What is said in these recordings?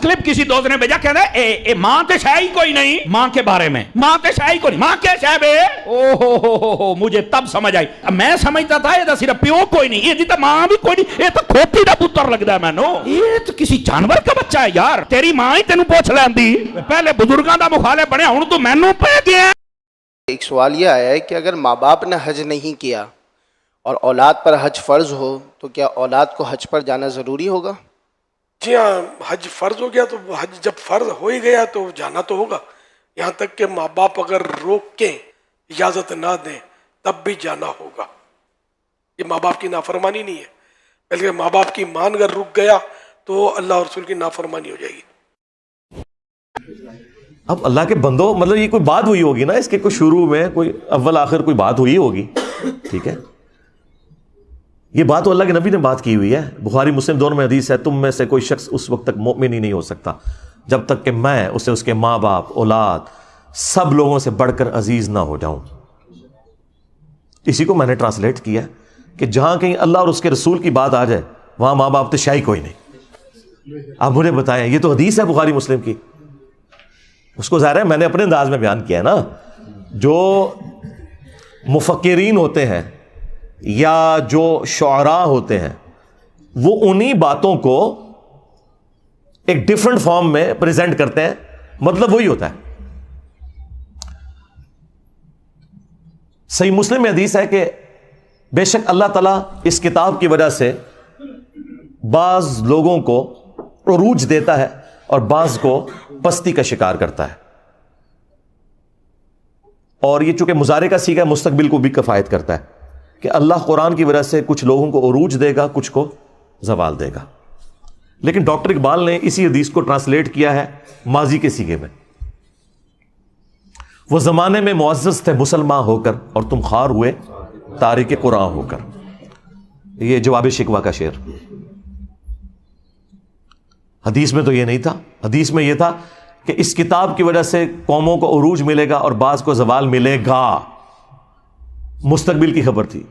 Clip کسی دوست نے بھیجا، کہنا ہے ماں تے شے ہی کوئی نہیں ماں کے بارے میں، ماں تے شے ہی کوئی نہیں، ماں کیا شے بے؟ او مجھے تب سمجھ آئی، میں سمجھتا تھا یہ صرف پیو کوئی نہیں، یہ تو ماں بھی کوئی نہیں، یہ تو کھوتی دا پتر لگتا ہے مینوں، یہ تو کسی جانور کا بچہ ہے یار، تیری ماں ہی تینوں پوچھ لیندی، پہلے بزرگاں دا مخالف بنیا، ہن تو مینوں پہ گیا۔ ایک سوال یہ آیا ہے کہ اگر ماں باپ نے حج نہیں کیا اور اولاد پر حج فرض ہو تو کیا اولاد کو حج پر جانا ضروری ہوگا؟ جی ہاں، حج فرض ہو گیا تو حج جب فرض ہو ہی گیا تو جانا تو ہوگا، یہاں تک کہ ماں باپ اگر روکیں اجازت نہ دیں تب بھی جانا ہوگا۔ یہ ماں باپ کی نافرمانی نہیں ہے، بلکہ ماں باپ کی مان اگر رک گیا تو اللہ اور رسول کی نافرمانی ہو جائے گی۔ اب اللہ کے بندو، مطلب یہ کوئی بات ہوئی ہوگی نا، اس کے کوئی شروع میں کوئی اول آخر کوئی بات ہوئی ہوگی، ٹھیک ہے؟ یہ بات تو اللہ کے نبی نے بات کی ہوئی ہے، بخاری مسلم دونوں میں حدیث ہے، تم میں سے کوئی شخص اس وقت تک مومن ہی نہیں ہو سکتا جب تک کہ میں اسے اس کے ماں باپ، اولاد، سب لوگوں سے بڑھ کر عزیز نہ ہو جاؤں۔ اسی کو میں نے ٹرانسلیٹ کیا کہ جہاں کہیں اللہ اور اس کے رسول کی بات آ جائے وہاں ماں باپ تو شاہی کوئی نہیں۔ آپ مجھے بتائیں، یہ تو حدیث ہے بخاری مسلم کی، اس کو ظاہر ہے میں نے اپنے انداز میں بیان کیا ہے نا۔ جو مفکرین ہوتے ہیں یا جو شعراء ہوتے ہیں وہ انہی باتوں کو ایک ڈیفرنٹ فارم میں پریزنٹ کرتے ہیں، مطلب وہی ہوتا ہے۔ صحیح مسلم میں حدیث ہے کہ بے شک اللہ تعالیٰ اس کتاب کی وجہ سے بعض لوگوں کو عروج دیتا ہے اور بعض کو پستی کا شکار کرتا ہے، اور یہ چونکہ مضارع کا صیغہ مستقبل کو بھی کفایت کرتا ہے کہ اللہ قرآن کی وجہ سے کچھ لوگوں کو عروج دے گا، کچھ کو زوال دے گا۔ لیکن ڈاکٹر اقبال نے اسی حدیث کو ٹرانسلیٹ کیا ہے ماضی کے صیغے میں، وہ زمانے میں معزز تھے مسلمان ہو کر اور تم خوار ہوئے تارک قرآن ہو کر۔ یہ جواب شکوہ کا شعر۔ حدیث میں تو یہ نہیں تھا، حدیث میں یہ تھا کہ اس کتاب کی وجہ سے قوموں کو عروج ملے گا اور بعض کو زوال ملے گا، مستقبل کی خبر تھی۔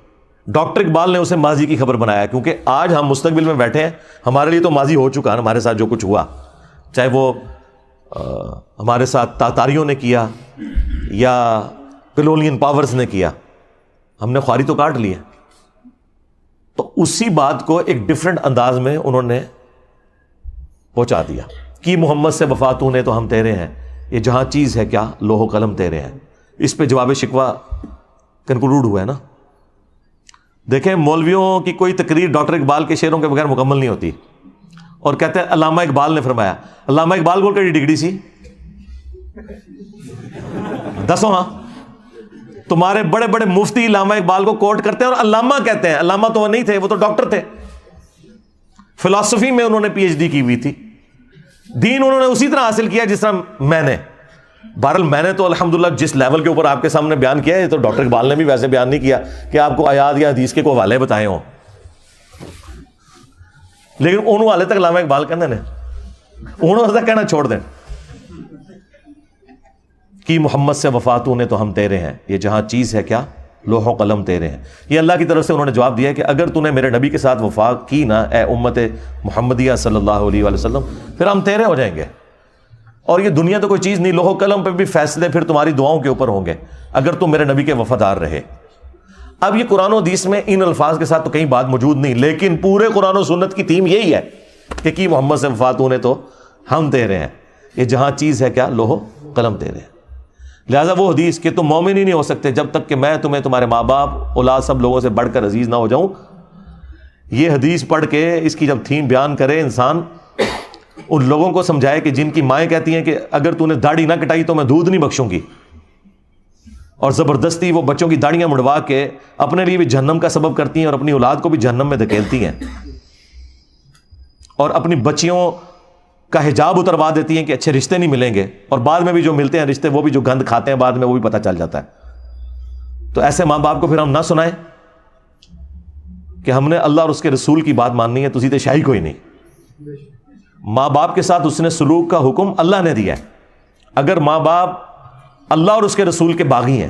ڈاکٹر اقبال نے اسے ماضی کی خبر بنایا، کیونکہ آج ہم مستقبل میں بیٹھے ہیں، ہمارے لیے تو ماضی ہو چکا ہے، ہمارے ساتھ جو کچھ ہوا، چاہے وہ ہمارے ساتھ تاتاریوں نے کیا یا کلونین پاورز نے کیا، ہم نے خواری تو کاٹ لی ہے۔ تو اسی بات کو ایک ڈیفرنٹ انداز میں انہوں نے پہنچا دیا کہ محمد سے وفاتوں نے تو ہم تیرے ہیں، یہ جہاں چیز ہے کیا لوح و قلم تیرے ہیں۔ اس پہ جواب شکوہ کنکلوڈ ہوا ہے نا۔ دیکھیں، مولویوں کی کوئی تقریر ڈاکٹر اقبال کے شعروں کے بغیر مکمل نہیں ہوتی، اور کہتے ہیں علامہ اقبال نے فرمایا۔ علامہ اقبال کو کیڑی ڈگری سی؟ دسو ہاں، تمہارے بڑے بڑے مفتی علامہ اقبال کو کوٹ کرتے ہیں اور علامہ کہتے ہیں۔ علامہ تو وہ نہیں تھے، وہ تو ڈاکٹر تھے، فلسفی میں انہوں نے پی ایچ ڈی کی ہوئی تھی، دین انہوں نے اسی طرح حاصل کیا جس طرح میں نے۔ بہرحال میں نے تو الحمدللہ جس لیول کے اوپر آپ کے سامنے بیان کیا ہے، تو ڈاکٹر اقبال نے بھی ویسے بیان نہیں کیا کہ آپ کو آیات یا حدیث کے کوئی حوالے بتائے ہوں، لیکن انہوں حالے تک علامہ اقبال کہنے نے، انہوں تک کہنا چھوڑ دیں کہ محمد سے وفاتوں نے تو ہم تیرے ہیں، یہ جہاں چیز ہے کیا لوح و قلم تیرے ہیں۔ یہ اللہ کی طرف سے انہوں نے جواب دیا ہے کہ اگر تو نے میرے نبی کے ساتھ وفا کی نا اے امت محمدیہ صلی اللہ علیہ وآلہ وسلم، پھر ہم تیرے ہو جائیں گے، اور یہ دنیا تو کوئی چیز نہیں، لوح و قلم پہ بھی فیصلے پھر تمہاری دعاؤں کے اوپر ہوں گے اگر تم میرے نبی کے وفادار رہے۔ اب یہ قرآن و حدیث میں ان الفاظ کے ساتھ تو کہیں بات موجود نہیں، لیکن پورے قرآن و سنت کی تھیم یہی ہے کہ کی محمد سے وفاتوں نے تو ہم تیرے ہیں، یہ جہاں چیز ہے کیا لوح و قلم تیرے ہیں۔ لہٰذا وہ حدیث کہ تم مومن ہی نہیں ہو سکتے جب تک کہ میں تمہیں تمہارے ماں باپ، اولاد، سب لوگوں سے بڑھ کر عزیز نہ ہو جاؤں، یہ حدیث پڑھ کے اس کی جب تھیم بیان کرے انسان، ان لوگوں کو سمجھائے کہ جن کی مائیں کہتی ہیں کہ اگر تو نے داڑھی نہ کٹائی تو میں دودھ نہیں بخشوں گی، اور زبردستی وہ بچوں کی داڑیاں مڑوا کے اپنے لیے بھی جہنم کا سبب کرتی ہیں اور اپنی اولاد کو بھی جہنم میں دھکیلتی ہیں، اور اپنی بچیوں کا حجاب اتروا دیتی ہیں کہ اچھے رشتے نہیں ملیں گے، اور بعد میں بھی جو ملتے ہیں رشتے وہ بھی جو گند کھاتے ہیں بعد میں وہ بھی پتہ چل جاتا ہے۔ تو ایسے ماں باپ کو پھر ہم نہ سنائیں کہ ہم نے اللہ اور اس کے رسول کی بات ماننی ہے، تسی تے شاہی کوئی نہیں۔ ماں باپ کے ساتھ اس نے سلوک کا حکم اللہ نے دیا ہے، اگر ماں باپ اللہ اور اس کے رسول کے باغی ہیں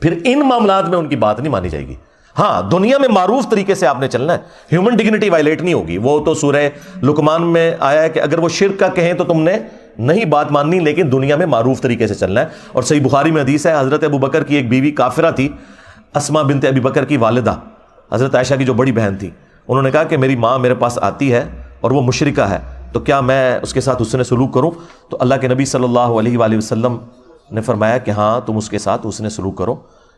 پھر ان معاملات میں ان کی بات نہیں مانی جائے گی۔ ہاں دنیا میں معروف طریقے سے آپ نے چلنا ہے, ہیومن ڈگنیٹی وائلیٹ نہیں ہوگی. وہ تو سورہ لقمان میں آیا ہے کہ اگر وہ شرک کا کہیں تو تم نے نہیں بات ماننی, لیکن دنیا میں معروف طریقے سے چلنا ہے. اور صحیح بخاری میں حدیث ہے, حضرت ابو بکر کی ایک بیوی کافرہ تھی, اسما بنت ابی بکر کی والدہ, حضرت عائشہ کی جو بڑی بہن تھی. انہوں نے کہا کہ میری ماں میرے پاس آتی ہے اور وہ مشرکہ ہے, تو کیا میں اس کے ساتھ حسن سلوک کروں؟ تو اللہ کے نبی صلی اللہ علیہ وآلہ وسلم نے فرمایا کہ ہاں تم اس کے ساتھ حسن سلوک کرو.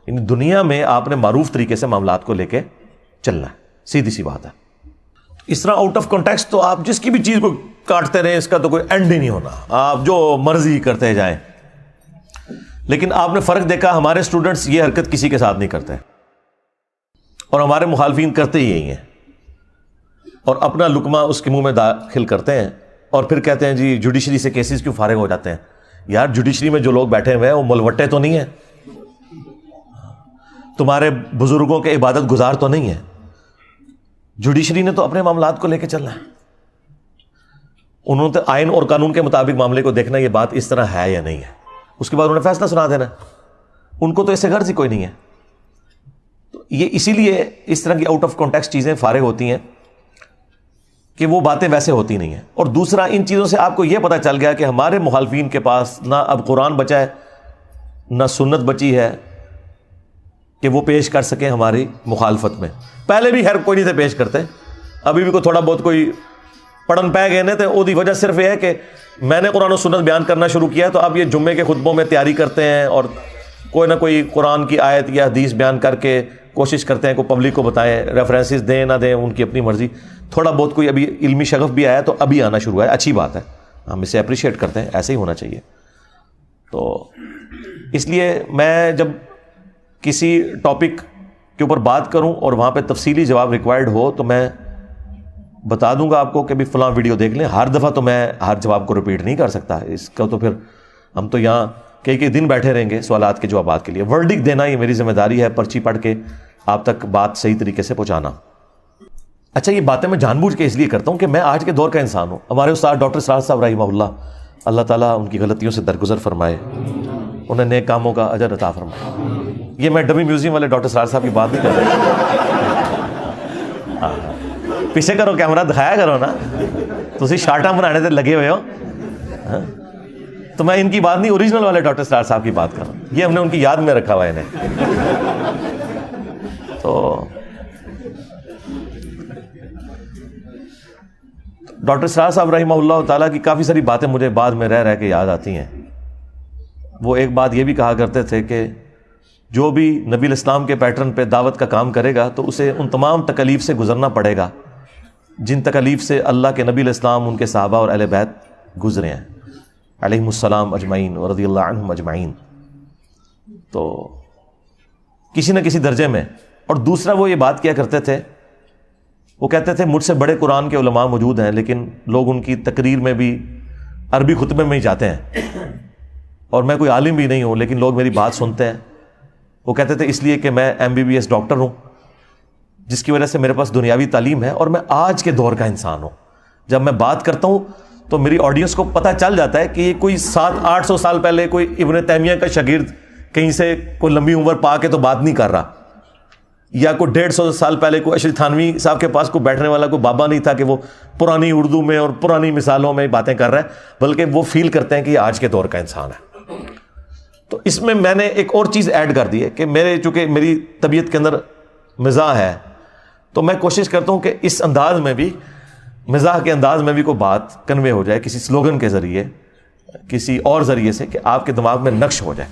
یعنی دنیا میں آپ نے معروف طریقے سے معاملات کو لے کے چلنا ہے, سیدھی سی بات ہے. اس طرح آؤٹ آف کانٹیکسٹ تو آپ جس کی بھی چیز کو کاٹتے رہیں, اس کا تو کوئی اینڈ ہی نہیں ہونا, آپ جو مرضی کرتے جائیں. لیکن آپ نے فرق دیکھا, ہمارے اسٹوڈنٹس یہ حرکت کسی کے ساتھ نہیں کرتے اور ہمارے مخالفین کرتے ہی یہی ہیں, اور اپنا لقمہ اس کے منہ میں داخل کرتے ہیں اور پھر کہتے ہیں جی جوڈیشری سے کیسز کیوں فارغ ہو جاتے ہیں. یار جوڈیشری میں جو لوگ بیٹھے ہوئے ہیں وہ ملوٹے تو نہیں ہیں, تمہارے بزرگوں کے عبادت گزار تو نہیں ہے. جوڈیشری نے تو اپنے معاملات کو لے کے چلنا ہے, انہوں نے آئین اور قانون کے مطابق معاملے کو دیکھنا یہ بات اس طرح ہے یا نہیں ہے, اس کے بعد انہوں نے فیصلہ سنا دینا. ان کو تو اس سے غرض ہی کوئی نہیں ہے. تو یہ اسی لیے اس طرح کی آؤٹ آف کانٹیکسٹ چیزیں فارغ ہوتی ہیں کہ وہ باتیں ویسے ہوتی نہیں ہیں. اور دوسرا, ان چیزوں سے آپ کو یہ پتہ چل گیا کہ ہمارے مخالفین کے پاس نہ اب قرآن بچا ہے نہ سنت بچی ہے کہ وہ پیش کر سکیں ہماری مخالفت میں. پہلے بھی خیر کوئی نہیں تھے پیش کرتے, ابھی بھی کوئی تھوڑا بہت کوئی پڑھن پہ گئے تھے. وہ وجہ صرف یہ ہے کہ میں نے قرآن و سنت بیان کرنا شروع کیا, تو اب یہ جمعے کے خطبوں میں تیاری کرتے ہیں اور کوئی نہ کوئی قرآن کی آیت یا حدیث بیان کر کے کوشش کرتے ہیں کہ پبلک کو بتائیں, ریفرنسز دیں نہ دیں ان کی اپنی مرضی. تھوڑا بہت کوئی ابھی علمی شغف بھی آیا تو ابھی آنا شروع ہے, اچھی بات ہے, ہم اسے اپریشیٹ کرتے ہیں, ایسے ہی ہونا چاہیے. تو اس لیے میں جب کسی ٹاپک کے اوپر بات کروں اور وہاں پہ تفصیلی جواب ریکوائرڈ ہو تو میں بتا دوں گا آپ کو کہ بھی فلاں ویڈیو دیکھ لیں. ہر دفعہ تو میں ہر جواب کو ریپیٹ نہیں کر سکتا, اس کا تو پھر ہم تو یہاں کئی دن بیٹھے رہیں گے سوالات کے جوابات کے لیے. ورڈک دینا یہ میری ذمہ داری ہے, پرچی پڑھ کے آپ تک بات صحیح طریقے سے پہنچانا. اچھا, یہ باتیں میں جان بوجھ کے اس لیے کرتا ہوں کہ میں آج کے دور کا انسان ہوں. ہمارے استاد ڈاکٹر سراج صاحب رحمہ اللہ تعالیٰ ان کی غلطیوں سے درگزر فرمائے, انہیں نیک کاموں کا اجر عطا فرمائے. یہ میں ڈمی میوزیم والے ڈاکٹر سراج صاحب کی بات نہیں کر رہا, پیچھے کرو کیمرہ دکھایا کرو نا, تسی شارٹاں بنانے سے لگے ہوئے ہو. تو میں ان کی بات نہیں, اوریجنل والے ڈاکٹر سراج صاحب کی بات کر رہا ہوں. یہ ہم نے ان کی یاد میں رکھا ہوا ہے انہیں. تو ڈاکٹر سراج صاحب رحمہ اللہ تعالیٰ کی کافی ساری باتیں مجھے بعد میں رہ کے یاد آتی ہیں. وہ ایک بات یہ بھی کہا کرتے تھے کہ جو بھی نبی الاسلام کے پیٹرن پہ دعوت کا کام کرے گا تو اسے ان تمام تکالیف سے گزرنا پڑے گا جن تکالیف سے اللہ کے نبی الاسلام, ان کے صحابہ اور اہل بیت گزرے ہیں علیہم السلام اجمعین و رضی اللہ عنہم اجمعین. تو کسی نہ کسی درجے میں. اور دوسرا وہ یہ بات کیا کرتے تھے, وہ کہتے تھے مجھ سے بڑے قرآن کے علماء موجود ہیں لیکن لوگ ان کی تقریر میں بھی عربی خطبے میں ہی جاتے ہیں, اور میں کوئی عالم بھی نہیں ہوں لیکن لوگ میری بات سنتے ہیں. وہ کہتے تھے اس لیے کہ میں MBBS ڈاکٹر ہوں, جس کی وجہ سے میرے پاس دنیاوی تعلیم ہے اور میں آج کے دور کا انسان ہوں. جب میں بات کرتا ہوں تو میری آڈینس کو پتہ چل جاتا ہے کہ یہ کوئی 700-800 سال پہلے کوئی ابن تیمیہ کا شاگرد کہیں سے کوئی لمبی عمر پا کے تو بات نہیں کر رہا, یا کوئی 150 سال پہلے کوئی اشرف تھانوی صاحب کے پاس کوئی بیٹھنے والا کوئی بابا نہیں تھا کہ وہ پرانی اردو میں اور پرانی مثالوں میں باتیں کر رہا ہے, بلکہ وہ فیل کرتے ہیں کہ یہ آج کے دور کا انسان ہے. تو اس میں نے ایک اور چیز ایڈ کر دی ہے کہ چونکہ میری طبیعت کے اندر مزاح ہے, تو میں کوشش کرتا ہوں کہ اس انداز میں بھی, مزاح کے انداز میں بھی کوئی بات کنوے ہو جائے کسی سلوگن کے ذریعے, کسی اور ذریعے سے, کہ آپ کے دماغ میں نقش ہو جائے.